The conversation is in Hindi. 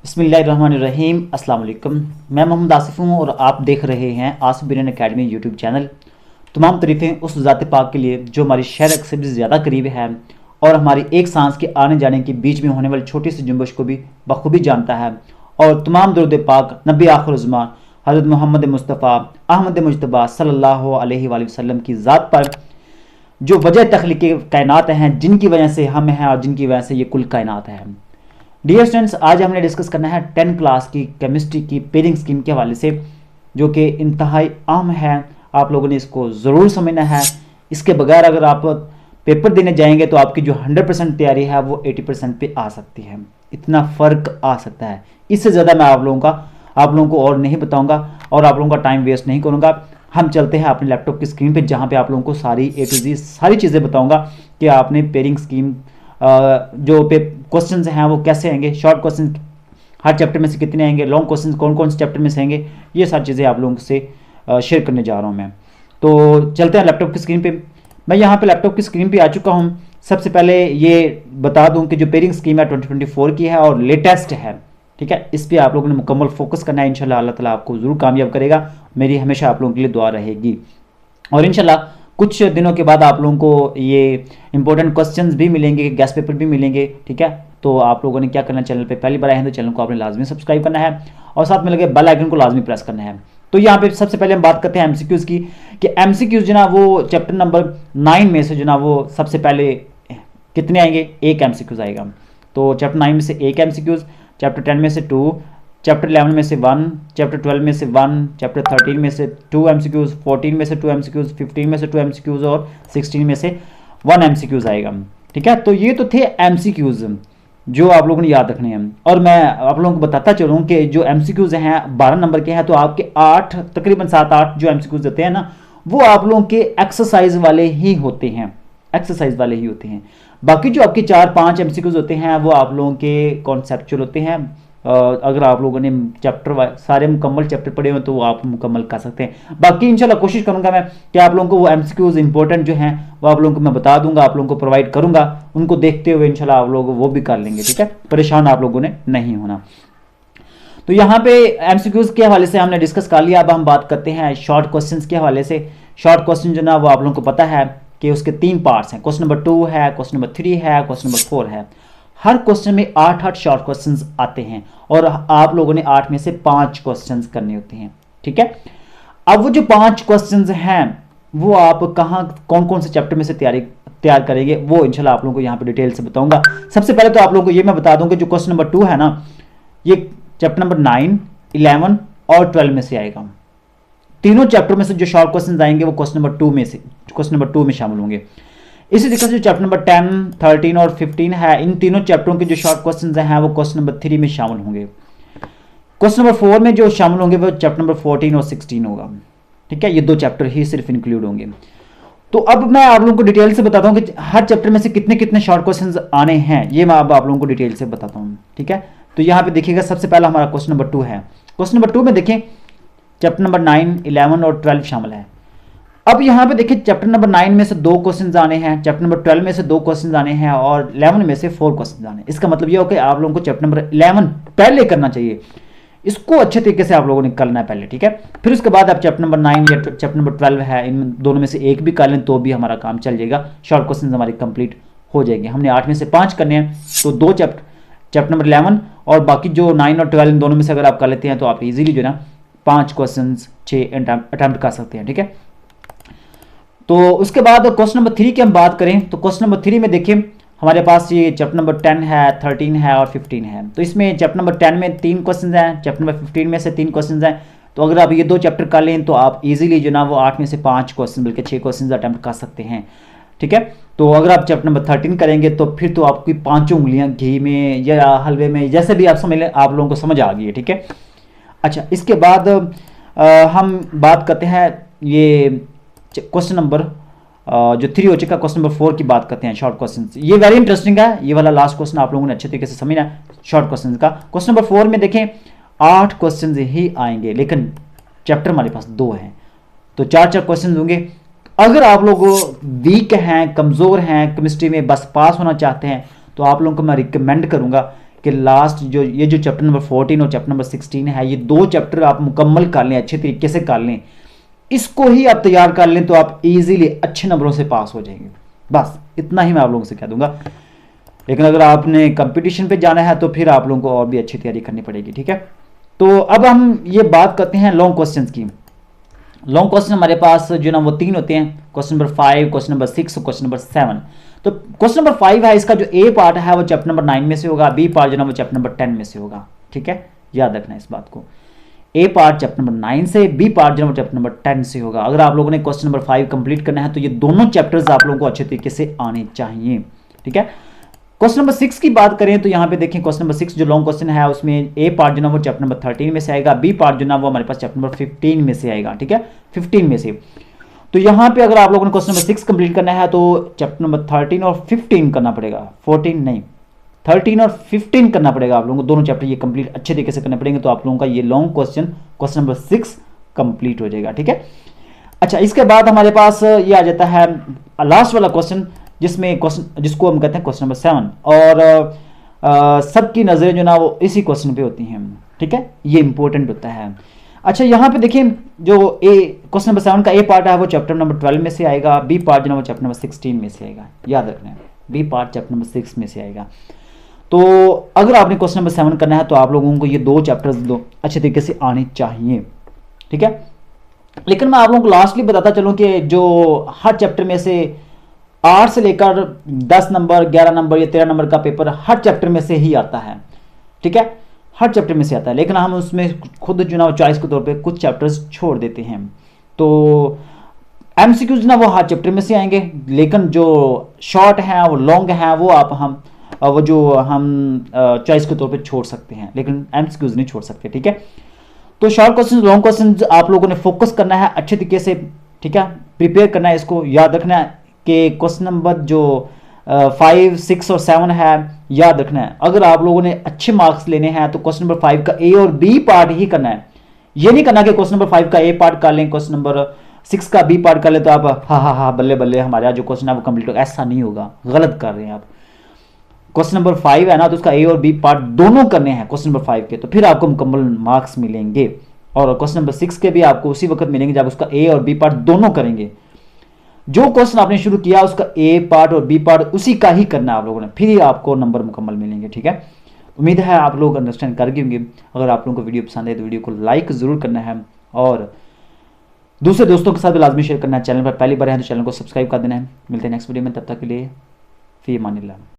बिस्मिल्लाहिर्रहमानिर्रहीम अस्सलाम वालेकुम। मैं मोहम्मद आसिफ हूँ और आप देख रहे हैं Asif biryani academy YouTube channel. तमाम तारीफ़ें उस ज़ात पाक के लिए जो हमारी शहर अक्सर से ज़्यादा करीब है और हमारी एक सांस के आने जाने के बीच में होने वाली छोटी सी जुम्बश को भी बखूबी जानता है। और तमाम दरूद पाक नबी आखिर ज़मान हज़रत मोहम्मद मुस्तफ़ा अहमद मुजतबा सल्लल्लाहु अलैहि वसल्लम की ज़ात पर जो वजह तख्लीक़ कायनात हैं, जिनकी वजह से हम हैं और जिनकी वजह से ये कुल कायनात है। डियर स्टूडेंट्स, आज हमने डिस्कस करना है 10 क्लास की केमिस्ट्री की पेयरिंग स्कीम के हवाले से, जो कि इंतहाई अहम है। आप लोगों ने इसको ज़रूर समझना है। इसके बगैर अगर आप पेपर देने जाएंगे तो आपकी जो 100% तैयारी है वो 80% पे आ सकती है। इतना फ़र्क आ सकता है। इससे ज़्यादा मैं आप लोगों को और नहीं बताऊँगा और आप लोगों का टाइम वेस्ट नहीं करूँगा। हम चलते हैं अपने लैपटॉप की स्क्रीन पे, जहाँ पे आप लोगों को सारी A to Z सारी चीज़ें बताऊँगा कि आपने पेयरिंग स्कीम जो क्वेश्चंस हैं वो कैसे आएंगे, शॉर्ट क्वेश्चन हर चैप्टर में से कितने आएंगे, लॉन्ग क्वेश्चन कौन कौन से चैप्टर में से आएंगे, ये सारी चीज़ें आप लोगों से शेयर करने जा रहा हूँ मैं। तो चलते हैं लैपटॉप की स्क्रीन पे। मैं यहाँ पे लैपटॉप की स्क्रीन पे आ चुका हूँ। सबसे पहले ये बता दूँ कि जो पेयरिंग स्कीम है 2024 की है और लेटेस्ट है, ठीक है। इस पर आप लोगों ने मुकम्मल फोकस करना है। इंशाल्लाह अल्लाह ताला आपको ज़रूर कामयाब करेगा। मेरी हमेशा आप लोगों के लिए दुआ रहेगी और इंशाल्लाह कुछ दिनों के बाद आप लोगों को ये इंपॉर्टेंट क्वेश्चंस भी मिलेंगे, गैस पेपर भी मिलेंगे, ठीक है। तो आप लोगों ने क्या करना है, चैनल पे पहली बार आए हैं तो चैनल को आपने लाजमी सब्सक्राइब करना है और साथ में लगे बेल आइकन को लाजमी प्रेस करना है। तो यहाँ पे सबसे पहले हम बात करते हैं एमसीक्यूज़ की, कि एमसीक्यूज़ जो ना वो चैप्टर नंबर 9 में से जो ना वो सबसे पहले कितने आएंगे, एक एमसीक्यूज़ आएगा। तो चैप्टर 9 में से एक एमसीक्यूज़, चैप्टर 10 में से 2, चैप्टर 11 में से 1, चैप्टर 12 में से 1, चैप्टर 13 में से 2 एमसीक्यूज़, 14 में से 2 एमसीक्यूज़, 15 में से 2 एमसीक्यूज़ और 16 में से 1 एमसीक्यूज़ आएगा, ठीक है। तो ये तो थे एमसीक्यूज़ जो आप लोगों ने याद रखने हैं। और मैं आप लोगों को बताता चलूँ कि जो एमसीक्यूज़ हैं 12 नंबर के हैं, तो आपके 8 तकरीबन 7-8 जो एमसीक्यूज़ देते हैं ना, वो आप लोगों के एक्सरसाइज वाले ही होते हैं, एक्सरसाइज वाले ही होते हैं। बाकी जो आपके 4-5 एमसीक्यूज़ होते हैं वो आप लोगों के कॉन्सेप्चुअल होते हैं। अगर आप लोगों ने चैप्टर सारे मुकम्मल चैप्टर पढ़े हो तो वो आप मुकम्मल कर सकते हैं। बाकी इंशाल्लाह कोशिश करूंगा मैं कि आप लोगों को वो एमसीक्यूज़ इंपॉर्टेंट जो हैं वो आप लोगों को मैं बता दूंगा, आप लोगों को प्रोवाइड करूंगा। उनको देखते हुए इंशाल्लाह आप लोग वो भी कर लेंगे, ठीक है। परेशान आप लोगों ने नहीं होना। तो यहाँ पे एमसीक्यूज़ के हवाले से हमने डिस्कस कर लिया। अब हम बात करते हैं शॉर्ट क्वेश्चन के हवाले से। शॉर्ट क्वेश्चन जो ना वो आप लोगों को पता है कि उसके 3 पार्ट्स हैं। क्वेश्चन नंबर 2 है, क्वेश्चन नंबर 3 है, क्वेश्चन नंबर 4 है। हर क्वेश्चन में 8-8 शॉर्ट क्वेश्चंस आते हैं और आप लोगों ने 8 में से 5 क्वेश्चंस करने होते हैं, ठीक है। अब वो जो 5 क्वेश्चंस हैं वो आप कहाँ कौन कौन से चैप्टर में से तैयार करेंगे वो इंशाल्लाह आप लोगों को यहाँ पे डिटेल से बताऊंगा। सबसे पहले तो आप लोगों को ये मैं बता दूं कि जो क्वेश्चन नंबर 2 है ना, ये चैप्टर नंबर 9, 11 और 12 में से आएगा। तीनों चैप्टर में से जो शॉर्ट क्वेश्चन आएंगे वो क्वेश्चन नंबर 2 में शामिल होंगे। इसी तरीके से जो चैप्टर नंबर 10, 13 और 15 है, इन तीनों चैप्टरों के जो शॉर्ट क्वेश्चंस हैं वो क्वेश्चन नंबर 3 में शामिल होंगे। क्वेश्चन नंबर 4 में जो शामिल होंगे वो चैप्टर नंबर 14 और 16 होगा, ठीक है। ये 2 चैप्टर ही सिर्फ इंक्लूड होंगे। तो अब मैं आप लोगों को डिटेल से बताता हूँ कि हर चैप्टर में से कितने कितने शॉर्ट क्वेश्चन आने हैं, ये मैं अब आप लोगों को डिटेल से बताता हूँ, ठीक है। तो यहाँ पे देखिएगा, सबसे पहला हमारा क्वेश्चन नंबर 2 है। क्वेश्चन नंबर 2 में देखें चैप्टर नंबर 9, 11 और 12 शामिल है। अब यहाँ पे देखिए चैप्टर नंबर 9 में से 2 क्वेश्चन आने हैं, चैप्टर नंबर 12 में से 2 क्वेश्चन आने हैं और 11 में से 4 क्वेश्चन आने हैं। इसका मतलब ये हो कि आप लोगों को चैप्टर नंबर 11 पहले करना चाहिए। इसको अच्छे तरीके से आप लोगों ने करना है पहले, ठीक है। फिर उसके बाद आप चैप्टर नंबर 9 या चैप्टर नंबर 12 है, इन दोनों में से एक भी कर लें तो भी हमारा काम चल जाएगा, शॉर्ट क्वेश्चन हमारे कंप्लीट हो जाएंगे। हमने 8 में से 5 करने हैं, तो 2 चैप्टर नंबर 11 और बाकी जो 9 और 12 इन दोनों में से अगर आप कर लेते हैं तो आप इजीली जो है ना 5 क्वेश्चन 6 अटैम्प्ट कर सकते हैं, ठीक है। तो उसके बाद क्वेश्चन नंबर 3 की हम बात करें तो क्वेश्चन नंबर 3 में देखिए हमारे पास ये चैप्टर नंबर 10 है, 13 है और 15 है। तो इसमें चैप्टर नंबर 10 में 3 क्वेश्चन हैं, चैप्टर नंबर 15 में से 3 क्वेश्चन हैं। तो अगर आप ये 2 चैप्टर कर लें तो आप इजीली जो ना वो 8 में से 5 क्वेश्चन बल्कि 6 क्वेश्चन अटैम्प्ट कर सकते हैं, ठीक है। तो अगर आप चैप्टर नंबर 13 करेंगे तो फिर तो आपकी 5 उंगलियां घी में या हलवे में, जैसे भी आप समझ लें, आप लोगों को समझ आ गई है, ठीक है। अच्छा, इसके बाद हम बात करते हैं ये क्वेश्चन नंबर जो 3 हो चुका, क्वेश्चन नंबर 4 की बात करते हैं, शॉर्ट क्वेश्चन। ये वेरी इंटरेस्टिंग है, ये वाला लास्ट क्वेश्चन आप लोगों ने अच्छे तरीके से समझना है शॉर्ट क्वेश्चन का। क्वेश्चन नंबर 4 में देखें 8 क्वेश्चन ही आएंगे, लेकिन चैप्टर हमारे पास 2 हैं, तो 4 क्वेश्चन होंगे। अगर आप लोग वीक हैं, कमज़ोर हैं केमिस्ट्री में, बस पास होना चाहते हैं, तो आप लोगों को मैं रिकमेंड करूंगा कि लास्ट जो ये जो चैप्टर नंबर 14 और चैप्टर नंबर 16 है, ये 2 चैप्टर आप मुकम्मल कर लें, अच्छे तरीके से कर लें, इसको ही आप तैयार कर लें तो आप इजीली अच्छे नंबरों से पास हो जाएंगे। बस इतना ही मैं आप लोगों से कह दूंगा। लेकिन अगर आपने कंपटीशन पे जाना है तो फिर आप लोगों को और भी अच्छी तैयारी करनी पड़ेगी, ठीक है। तो अब हम ये बात करते हैं लॉन्ग क्वेश्चंस की। लॉन्ग क्वेश्चन हमारे पास जो ना वो 3 होते हैं, क्वेश्चन नंबर 5, क्वेश्चन नंबर 6 और क्वेश्चन नंबर 7। तो क्वेश्चन नंबर 5 है, इसका जो ए पार्ट है वो चैप्टर नंबर 9 में से होगा, बी पार्ट जो ना वो चैप्टर नंबर 10 में से होगा, ठीक है, याद रखना इस बात को। ए पार्ट चैप्टर नंबर 9 से, बी पार्ट जो चैप्टर नंबर 10 से होगा। अगर आप लोगों ने क्वेश्चन नंबर 5 कंप्लीट करना है तो ये दोनों चैप्टर्स आप लोगों को अच्छे तरीके से आने चाहिए, ठीक है। क्वेश्चन नंबर 6 की बात करें तो यहाँ पे देखें क्वेश्चन नंबर 6 जो लॉन्ग क्वेश्चन है उसमें ए पार्ट जो ना वो चैप्टर नंबर 13 में से आएगा, बी पार्ट जो ना वो हमारे पास चैप्टर नंबर 15 में से आएगा, ठीक है, 15 में से। तो यहाँ पे अगर आप लोगों ने क्वेश्चन नंबर 6 कंप्लीट करना है तो चैप्टर नंबर 13 और 15 करना पड़ेगा, 14 नहीं, 13 और 15 करना पड़ेगा आप लोगों को, दोनों चैप्टर ये कंप्लीट अच्छे तरीके से करने पड़ेंगे, तो आप लोगों का ये लॉन्ग क्वेश्चन नंबर 6 कंप्लीट हो जाएगा, ठीक है। अच्छा, इसके बाद हमारे पास ये आ जाता है लास्ट वाला क्वेश्चन, जिसमें क्वेश्चन जिसको हम कहते हैं क्वेश्चन नंबर 7, और सबकी नजरें जो ना वो इसी क्वेश्चन पे होती हैं, ठीक है, ये इंपॉर्टेंट होता है। अच्छा, यहाँ पे देखिए जो क्वेश्चन नंबर 7 का ए पार्ट है वो चैप्टर नंबर 12 में से आएगा, बी पार्ट जो ना वो चैप्टर नंबर 16 में से आएगा, याद रखना है, बी पार्ट चैप्टर नंबर 6 में से आएगा। तो अगर आपने क्वेश्चन नंबर 7 करना है तो आप लोगों को ये 2 चैप्टर्स दो अच्छे तरीके से आने चाहिए, ठीक है। लेकिन मैं आप लोगों को लास्टली बताता चलूँ कि जो हर चैप्टर में से 8 से लेकर 10 नंबर, 11 नंबर या 13 नंबर का पेपर हर चैप्टर में से ही आता है, ठीक है, हर चैप्टर में से आता है। लेकिन हम उसमें खुद जो ना चॉइस के तौर पे कुछ चैप्टर्स छोड़ देते हैं। तो एमसीक्यूज ना वो हर चैप्टर में से आएंगे, लेकिन जो शॉर्ट हैं वो लॉन्ग हैं वो हम चॉइस के तौर पे छोड़ सकते हैं, लेकिन एमसीक्यूज नहीं छोड़ सकते, ठीक है। तो शॉर्ट क्वेश्चन, लॉन्ग क्वेश्चन आप लोगों ने फोकस करना है अच्छे तरीके से, ठीक है, प्रिपेयर करना है, इसको याद रखना है कि क्वेश्चन नंबर जो 5, 6 और 7 है, याद रखना है। अगर आप लोगों ने अच्छे मार्क्स लेने हैं तो क्वेश्चन नंबर 5 का ए और बी पार्ट ही करना है। ये नहीं करना कि क्वेश्चन नंबर 5 का ए पार्ट कर लें, क्वेश्चन नंबर 6 का बी पार्ट कर ले तो आप हाँ बल्ले बल्ले हमारा जो क्वेश्चन है वो कंप्लीट होगा, ऐसा नहीं होगा, गलत कर रहे हैं आप। क्वेश्चन नंबर 5 है ना, तो उसका ए और बी पार्ट दोनों करने हैं क्वेश्चन नंबर 5 के, तो फिर आपको मुकम्मल मार्क्स मिलेंगे। और क्वेश्चन नंबर 6 के भी आपको उसी वक्त मिलेंगे जब उसका ए और बी पार्ट दोनों करेंगे। जो क्वेश्चन आपने शुरू किया उसका ए पार्ट और बी पार्ट उसी का ही करना है आप लोगों ने, फिर ही आपको नंबर मुकम्मल मिलेंगे, ठीक है। उम्मीद है आप लोग अंडरस्टैंड कर गए होंगे। अगर आप लोगों को वीडियो पसंद है तो वीडियो को लाइक जरूर करना है और दूसरे दोस्तों के साथ भी लाजमी शेयर करना है। चैनल पर पहली बार है तो चैनल को सब्सक्राइब कर देना है। मिलते हैं नेक्स्ट वीडियो में, तब तक के लिए फी अमानिल्लाह।